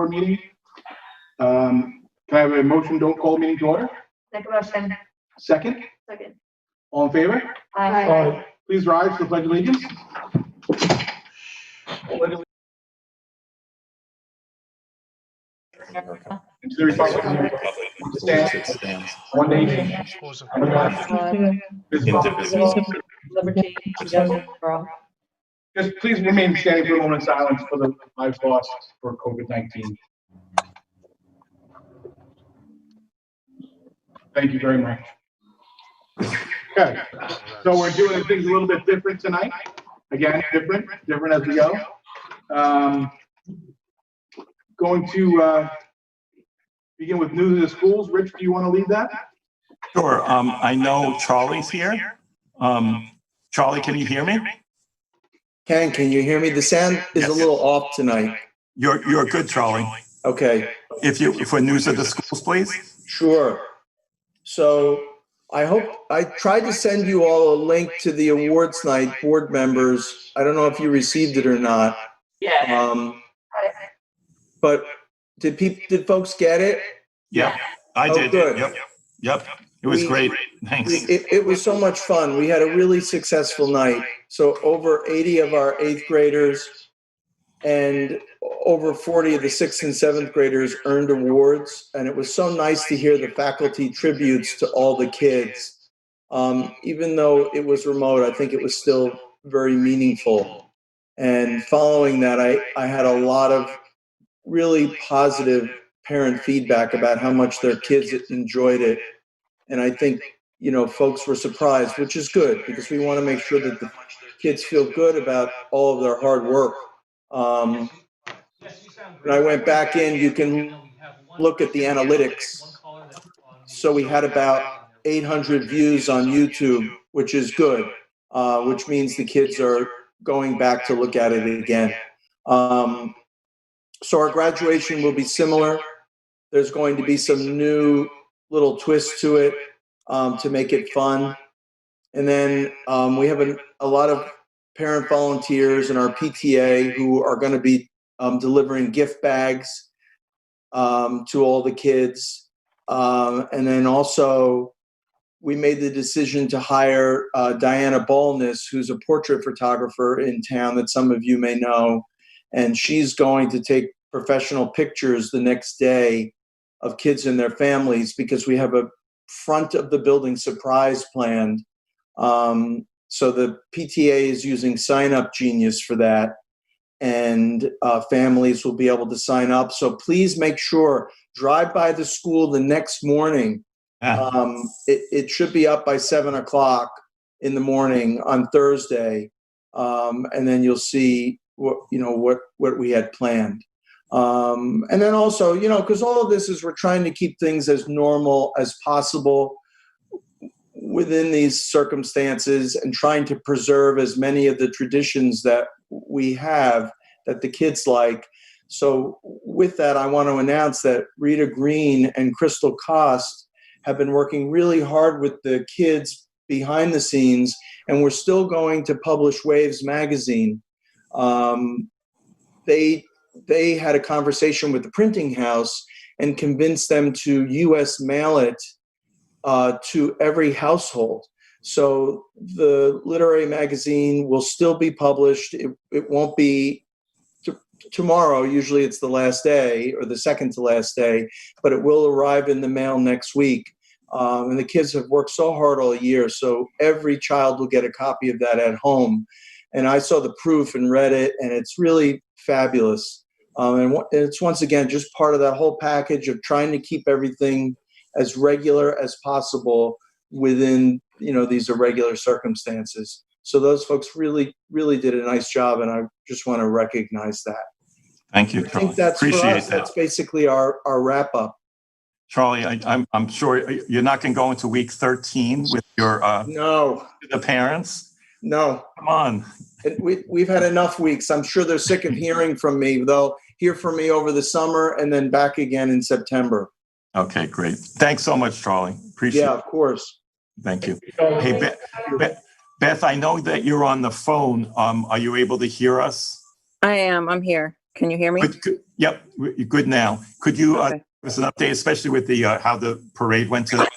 board meeting. Can I have a motion, don't call meeting to order? Make a motion. Second? Second. All in favor? Aye. Please rise for the pledge of allegiance. And to the republic, which stands one nation, under God, indivisible. Liberty, justice for all. Just please remain standing for a moment of silence for the lives lost for COVID-19. Thank you very much. Okay, so we're doing things a little bit different tonight. Again, different as we go. Going to begin with news of the schools. Rich, do you want to lead that? Sure. I know Charlie's here. Charlie, can you hear me? Can you hear me? The sound is Yes. a little off tonight. You're good, Charlie. Okay, If we're news of the schools, please. sure. So I tried to send you all a link to the awards night, board members. I don't know if you received it or not. Yeah. But did folks get it? Yeah, I Oh, did. good. Yep. It was We- great. Thanks. It was so much fun. We had a really successful night. So over 80 of our 8th graders and over 40 of the 6th and 7th graders earned awards. And it was so nice to hear the faculty tributes to all the kids. Even though it was remote, I think it was still very meaningful. And following that, I had a lot of really positive parent feedback about how much their kids enjoyed it. And I think, folks were surprised, which is good because we want to make sure that the kids feel good about all of their hard work. When I went back in, you can look at the analytics. So we had about 800 views on YouTube, which is good, which means the kids are going back to look at it again. So our graduation will be similar. There's going to be some new little twists to it to make it fun. And then we have a lot of parent volunteers in our PTA who are going to be delivering gift bags to all the kids. And then also we made the decision to hire Diana Ballness, who's a portrait photographer in town that some of you may know. And she's going to take professional pictures the next day of kids and their families because we have a front of the building surprise planned. So the PTA is using Sign Up Genius for that, and families will be able to sign up. So please make sure, drive by the school the next morning. It should be up by 7 o'clock in the morning on Thursday, and then you'll see what we had planned. And then also, because all of this is we're trying to keep things as normal as possible within these circumstances and trying to preserve as many of the traditions that we have that the kids like. So with that, I want to announce that Rita Green and Crystal Cost have been working really hard with the kids behind the scenes, and we're still going to publish Waves magazine. They had a conversation with the printing house and convinced them to US mail it to every household. So the literary magazine will still be published. It won't be tomorrow. Usually it's the last day or the second to last day, but it will arrive in the mail next week. And the kids have worked so hard all year, so every child will get a copy of that at home. And I saw the proof and read it, and it's really fabulous. And it's once again just part of that whole package of trying to keep everything as regular as possible within these irregular circumstances. So those folks really, really did a nice job, and I just want to recognize that. Thank you, I Charlie. think that's Appreciate for us. that. That's basically our wrap up. Charlie, I'm sure you're not going to go into week 13 with your No, the parents. no. Come on. We've had enough weeks. I'm sure they're sick of hearing from me. They'll hear from me over the summer and then back again in September. Okay, great. Thanks so much, Charlie. Appreciate Yeah, it. of course. Thank you. Hey, Beth, I know that you're on the phone. Are you able to hear us? I am. I'm here. Can you hear me? Yep, you're good now. Could you Okay. give us an update, especially with the how the parade went to?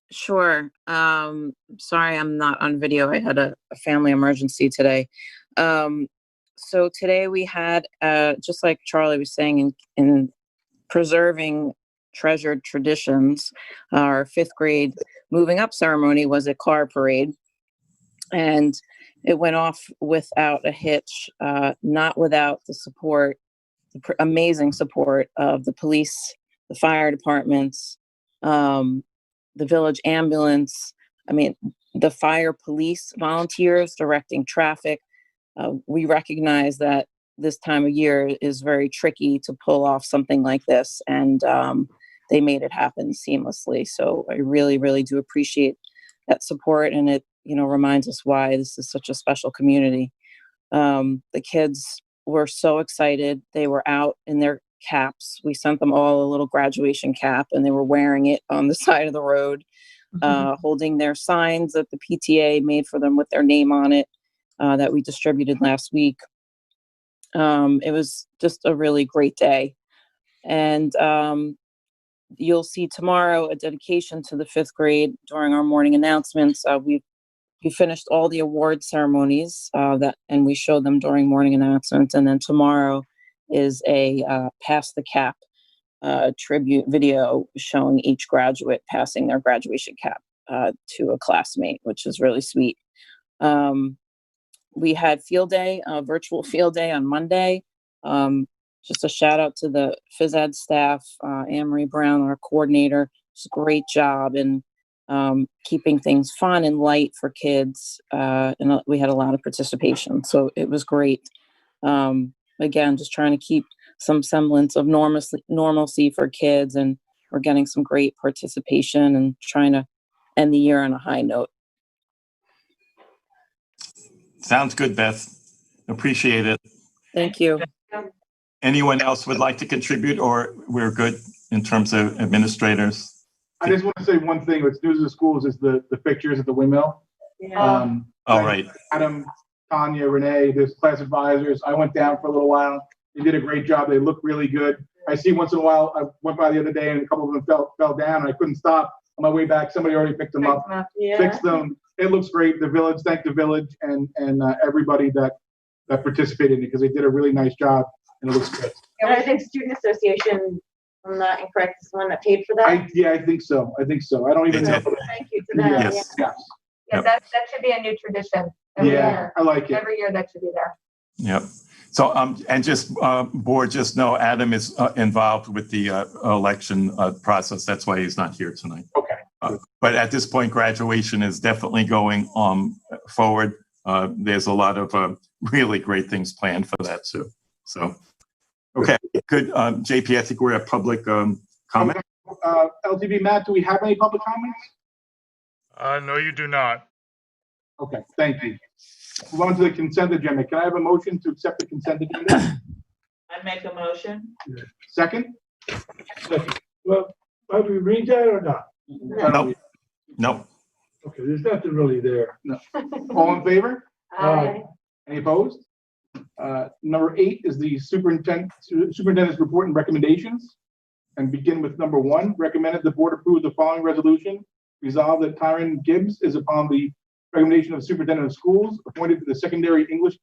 Sure. Sorry, I'm not on video. I had a family emergency today. So today we had, just like Charlie was saying, in preserving treasured traditions, our fifth grade moving up ceremony was a car parade. And it went off without a hitch, not without the support, amazing support of the police, the fire departments, the village ambulance. I mean, the fire police volunteers directing traffic. We recognize that this time of year is very tricky to pull off something like this, and they made it happen seamlessly. So I really, really do appreciate that support, and it, reminds us why this is such a special community. The kids were so excited. They were out in their caps. We sent them all a little graduation cap, and they were wearing it on the side of the road, holding their signs that the PTA made for them with their name on it, that we distributed last week. It was just a really great day. And you'll see tomorrow a dedication to the fifth grade during our morning announcements. We finished all the award ceremonies and we showed them during morning announcements. And then tomorrow is a Pass the Cap tribute video showing each graduate passing their graduation cap to a classmate, which is really sweet. We had field day, virtual field day on Monday. Just a shout out to the phys ed staff, Anne-Marie Brown, our coordinator. It's a great job in keeping things fun and light for kids. And we had a lot of participation, so it was great. Again, just trying to keep some semblance of normalcy for kids, and we're getting some great participation and trying to end the year on a high note. Sounds good, Beth. Appreciate it. Thank you. Anyone else would like to contribute, or we're good in terms of administrators? I just want to say one thing. What's news in the schools is the pictures at the windmill. Yeah. All right. Adam, Tanya, Renee, there's class advisors. I went down for a little while. They did a great job. They look really good. I see once in a while, I went by the other day and a couple of them fell down. And I couldn't stop. On my way back, somebody already picked them up, fixed them. It looks great. The village, thank the village and everybody that participated in it, because they did a really nice job and it looks good. And I think Student Association, if I'm not incorrect, is the one that paid for that. I think so. I don't even know. Thank you to them. Yes. Yes. Yeah, that should be a new tradition. Yeah, Year. I like it. Every year that should be there. Yep. So, and just board, just know Adam is involved with the election process. That's why he's not here tonight. Okay. But at this point, graduation is definitely going forward. There's a lot of really great things planned for that too. So, okay, good. JP, I think we're at public comment. LTV Matt, do we have any public comments? No, you do not. Okay, thank you. Move on to the consent agenda. Can I have a motion to accept the consent agenda? I make a motion. Second? Well, are we read that or not? No. Okay, there's nothing really there. All in favor? Aye. Any opposed? Number 8 is the superintendent's report and recommendations. And begin with number 1. Recommended the board approve the following resolution. Resolved that Tyron Gibbs is upon the recommendation of the superintendent of schools appointed to the secondary English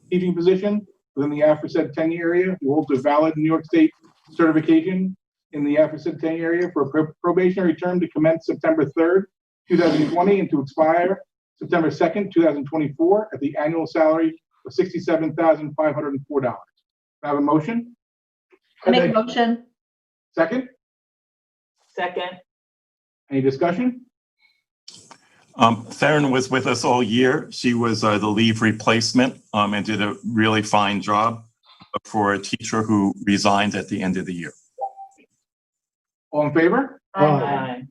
teaching position within the aforesaid tenure area, who holds a valid New York State certification in the aforesaid tenure area for a probationary term to commence September 3rd, 2020 and to expire September 2nd, 2024 at the annual salary of $67,504. I have a motion? I make a motion. Second? Second. Any discussion? Theron was with us all year. She was the leave replacement and did a really fine job for a teacher who resigned at the end of the year. All in favor? Aye.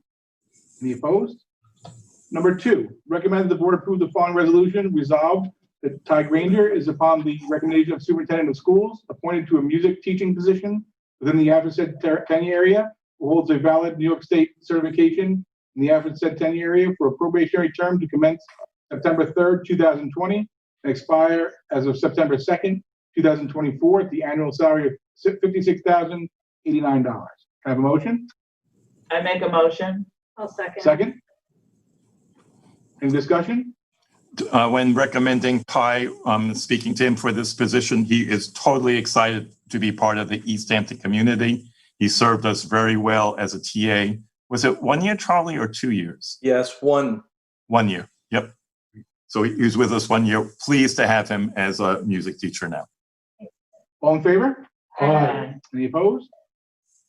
Any opposed? Number 2, recommend the board approve the following resolution. Resolved that Ty Granger is upon the recommendation of superintendent of schools appointed to a music teaching position within the aforesaid tenure area, who holds a valid New York State certification in the aforesaid tenure area for a probationary term to commence September 3rd, 2020 and expire as of September 2nd, 2024 at the annual salary of $56,089. Can I have a motion? I make a motion. I'll second. Second? Any discussion? When recommending Ty, speaking to him for this position, he is totally excited to be part of the East Hampton community. He served us very well as a TA. Was it 1 year, Charlie, or 2 years? Yes, 1. 1 year. Yep. So he was with us 1 year. Pleased to have him as a music teacher now. All in favor? Aye. Any opposed?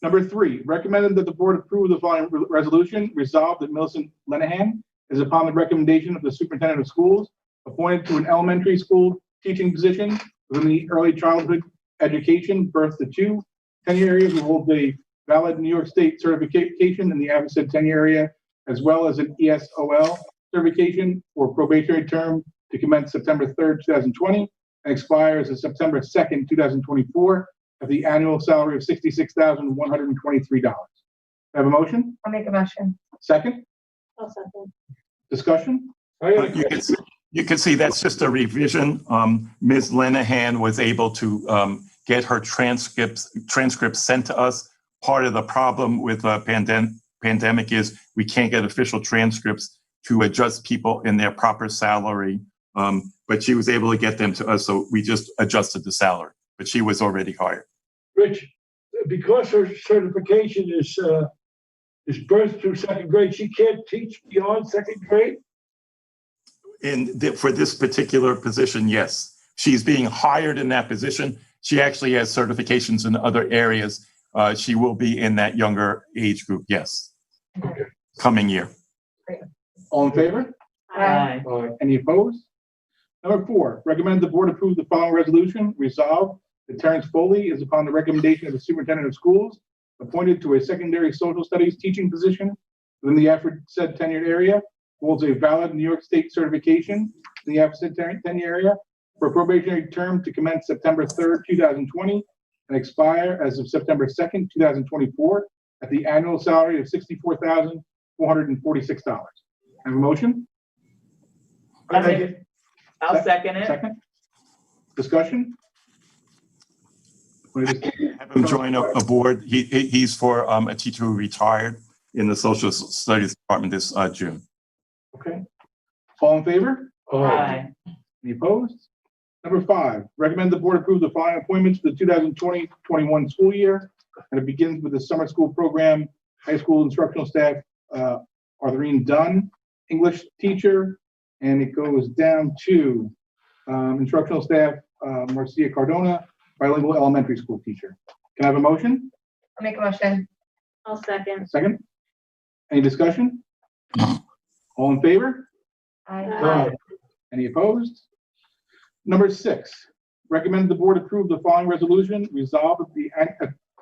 Number 3, recommended that the board approve the following resolution. Resolved that Millicent Lenahan is, upon the recommendation of the superintendent of schools, appointed to an elementary school teaching position within the early childhood education, birth to 2 tenure areas, who hold a valid New York State certification in the aforesaid tenure area, as well as an ESOL certification for probationary term to commence September 3rd, 2020, and expires as September 2nd, 2024, at the annual salary of $66,123. Have a motion? I'll make a motion. Second? I'll second. Discussion? You can see that's just a revision. Ms. Lenahan was able to get her transcripts sent to us. Part of the problem with pandemic is we can't get official transcripts to adjust people in their proper salary. But she was able to get them to us, so we just adjusted the salary. But she was already hired. Rich, because her certification is birth through 2nd grade, she can't teach beyond 2nd grade? For this particular position, yes. She's being hired in that position. She actually has certifications in other areas. She will be in that younger age group, yes. Okay. Coming year. All in favor? Aye. Any opposed? Number 4, recommend the board approve the following resolution. Resolved that Terrence Foley is, upon the recommendation of the superintendent of schools, appointed to a secondary social studies teaching position within the aforesaid tenured area, holds a valid New York State certification in the aforesaid tenure area for a probationary term to commence September 3rd, 2020, and expire as of September 2nd, 2024, at the annual salary of $64,446. Have a motion? I'll second it. Second? Discussion? Have him join a board. He's for a teacher who retired in the social studies department this June. Okay. All in favor? Aye. Any opposed? Number 5, recommend the board approve the following appointments for the 2020-21 school year. And it begins with the summer school program, high school instructional staff, Arthurine Dunn, English teacher, and it goes down to instructional staff, Marcia Cardona, bilingual elementary school teacher. Can I have a motion? I'll make a motion. I'll second. Second? Any discussion? All in favor? Aye. Any opposed? Number 6, recommend the board approve the following resolution. Resolve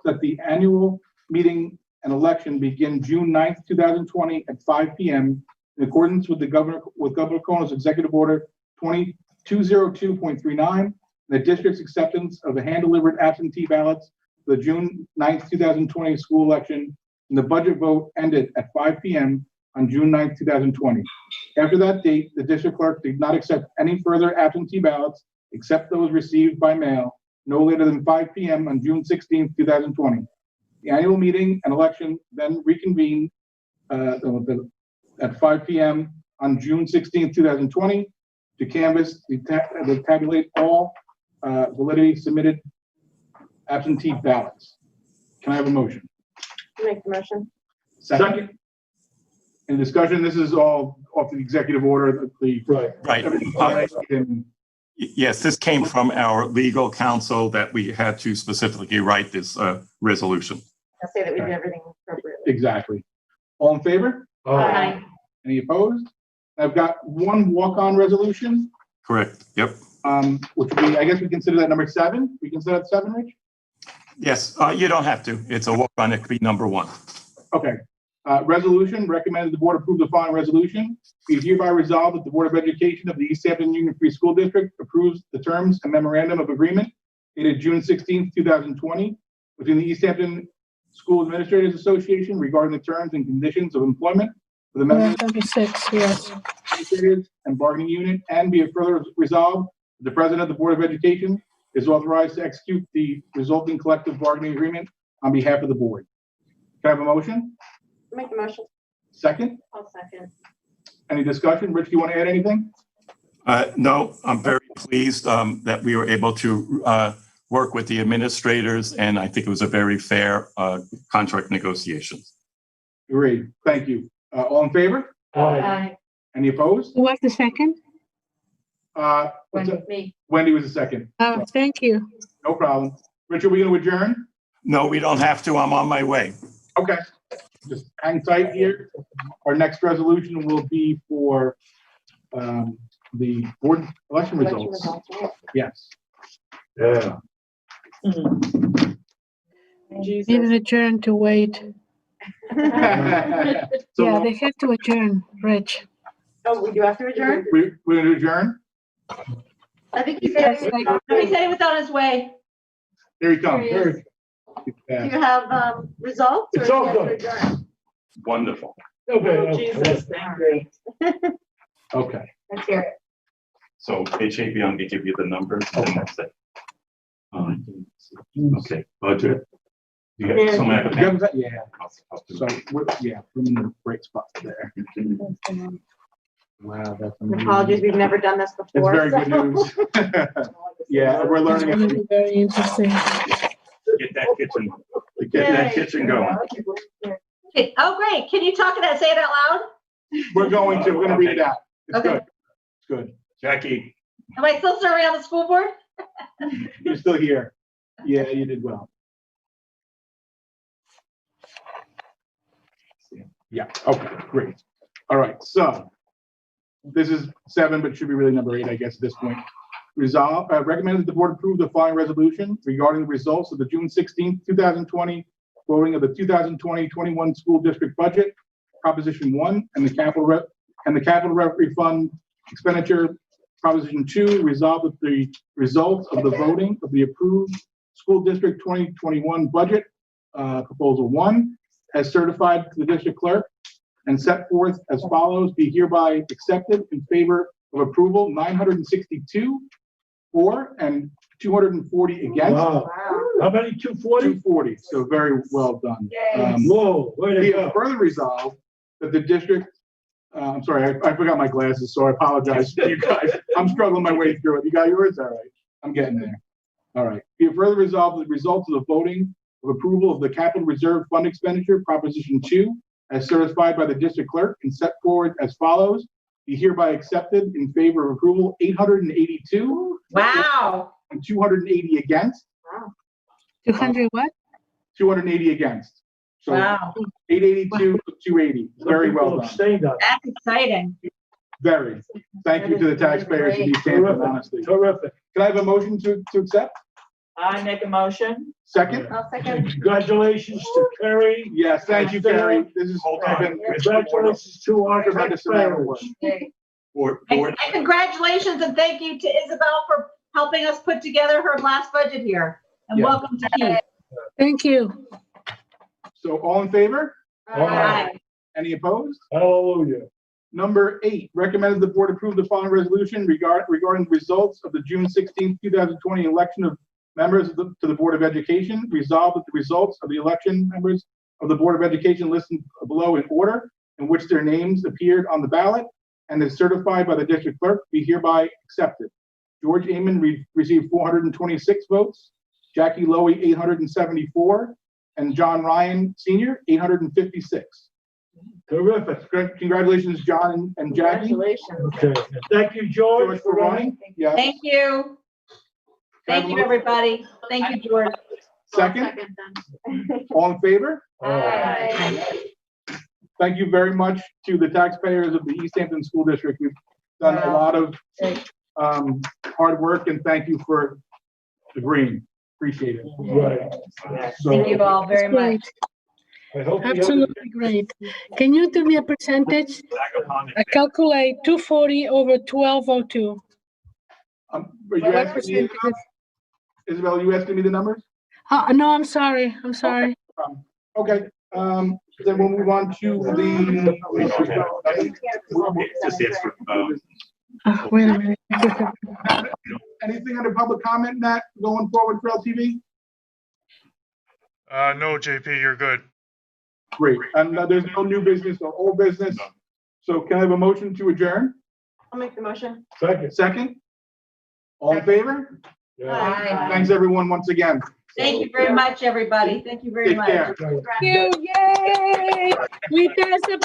that the annual meeting and election begin June 9th, 2020 at 5 p.m. in accordance with Governor Cuomo's Executive Order 202.39, the district's acceptance of the hand-delivered absentee ballots for the June 9th, 2020 school election, and the budget vote ended at 5 p.m. on June 9th, 2020. After that date, the district clerk did not accept any further absentee ballots except those received by mail no later than 5 p.m. on June 16th, 2020. The annual meeting and election then reconvened at 5 p.m. on June 16th, 2020 to canvass to tabulate all validity submitted absentee ballots. Can I have a motion? I'll make the motion. Second. In discussion, this is all off the executive order. Right. Yes, this came from our legal counsel that we had to specifically write this resolution. I'll say that we did everything appropriately. Exactly. All in favor? Aye. Any opposed? I've got one walk-on resolution, Correct. Yep. which would be, I guess we consider that number 7. We consider that 7, Rich? Yes, you don't have to. It's a walk-on. It could be number 1. Okay. Resolution, recommended the board approve the following resolution. Be hereby resolved that the Board of Education of the East Hampton Union Free School District approves the terms and memorandum of agreement dated June 16th, 2020 between the East Hampton School Administrators Association regarding the terms and conditions of employment for the members of 76, yes. the and bargaining unit, and be it further resolved, the President of the Board of Education is authorized to execute the resulting collective bargaining agreement on behalf of the board. Can I have a motion? Make the motion. Second? I'll second. Any discussion? Rich, do you want to add anything? No, I'm very pleased that we were able to work with the administrators, and I think it was a very fair contract negotiations. Agreed. Thank you. All in favor? Aye. Any opposed? Who was the second? What's that? Me. Wendy was the second. Oh, thank you. No problem. Rich, are we going to adjourn? No, we don't have to. I'm on my way. Okay. Just hang tight here. Our next resolution will be for the board election results. Yes. Yeah. Need an adjourn to wait. Yeah, So they have to adjourn, Rich. Oh, we do have to adjourn? we're going to adjourn. I think he said, That's like- he said he was on his way. Here he comes. Here he is. Do you have results? or It's all do you have to good. adjourn? Wonderful. Okay. Jesus, thank you. Okay. Let's hear it. So HAB, I'm going to give you the numbers and that's it. Okay, budget. You got someone at the You pen? have that? Yeah. I'll do So, it. we're in the great spot there. Wow, that's amazing. Apologies, we've never done this It's before. very good so- news. Yeah, we're It's learning. gonna be very interesting. Get that kitchen going. Okay. Oh, great. Can you talk it out, say it out loud? We're going to, we're gonna read it out. It's Okay. good. It's good. Jackie, Am I still serving on the school board? You're still here. Yeah, you did well. Yeah, okay, great. All right, so this is 7, but should be really number 8, I guess, at this point. Recommend that the board approve the following resolution regarding the results of the June 16th, 2020 voting of the 2020-21 school district budget, Proposition 1, and the capital refund expenditure, Proposition 2, resolve that the results of the voting of the approved school district 2021 budget, Proposal 1, as certified to the district clerk and set forth as follows, be hereby accepted in favor of approval, 962 for and 240 against. Wow. How many, 240? 240, so very well done. Whoa, way to Be go. it further resolved that the district, I'm sorry, I forgot my glasses, so I apologize to you guys. I'm struggling my way through it. You got yours? All right, I'm getting there. All right. Be it further resolved that the results of the voting of approval of the capital reserve fund expenditure, Proposition 2, as certified by the district clerk and set forward as follows, be hereby accepted in favor of approval, 882 Wow. and 280 against, 200 what? 280 against. So Wow. 882 to 280. Very well People done. abstained on it. That's exciting. Very. Thank you to the taxpayers of East Hampton, honestly. Terrific. Can I have a motion to accept? I make a motion. Second? I'll second. Congratulations to Kerry. Yes, thank you, Carrie. This is Hold on. been Congratulations to our tremendous amount of taxpayers. work. board, And congratulations and thank you to Isabel for helping us put together her last budget here. And Yeah. welcome to Keith. Thank you. So all in favor? Aye. Any opposed? Hallelujah. Number 8, recommended the board approve the following resolution regarding the results of the June 16th, 2020 election of members of to the Board of Education. Resolved that the results of the election members of the Board of Education listed below in order in which their names appeared on the ballot and is certified by the district clerk be hereby accepted. George Amon received 426 votes, Jackie Lowy 874, and John Ryan Sr. 856. Terrific. Congratulations, John and Jackie. Congratulations. Okay. And thank you, George, for running. Yeah. Thank you. Thank you, everybody. Thank you, George. Second, all in favor? Aye. Thank you very much to the taxpayers of the East Hampton School District. We've done a lot of hard work, and thank you for agreeing. Appreciate it. Right. Thank you all very much. Great. I hope the other- Absolutely great. Can you do me a percentage? I calculate 240 over 1202. Are you What asking me, percentage is- Isabel, you asking me the numbers? No, I'm sorry. I'm sorry. Okay, then we'll move on to the. Just ask for, Wait a minute. anything under public comment, Matt, going forward for LTV? No, JP, you're good. Great. And there's no new business or old business. So can I have a motion to adjourn? I'll make the motion. Second. Second? All in favor? Yeah. Aye. Thanks, everyone, once again. Thank you very much, everybody. Thank you very Take much. care. Thank you, yay! We passed the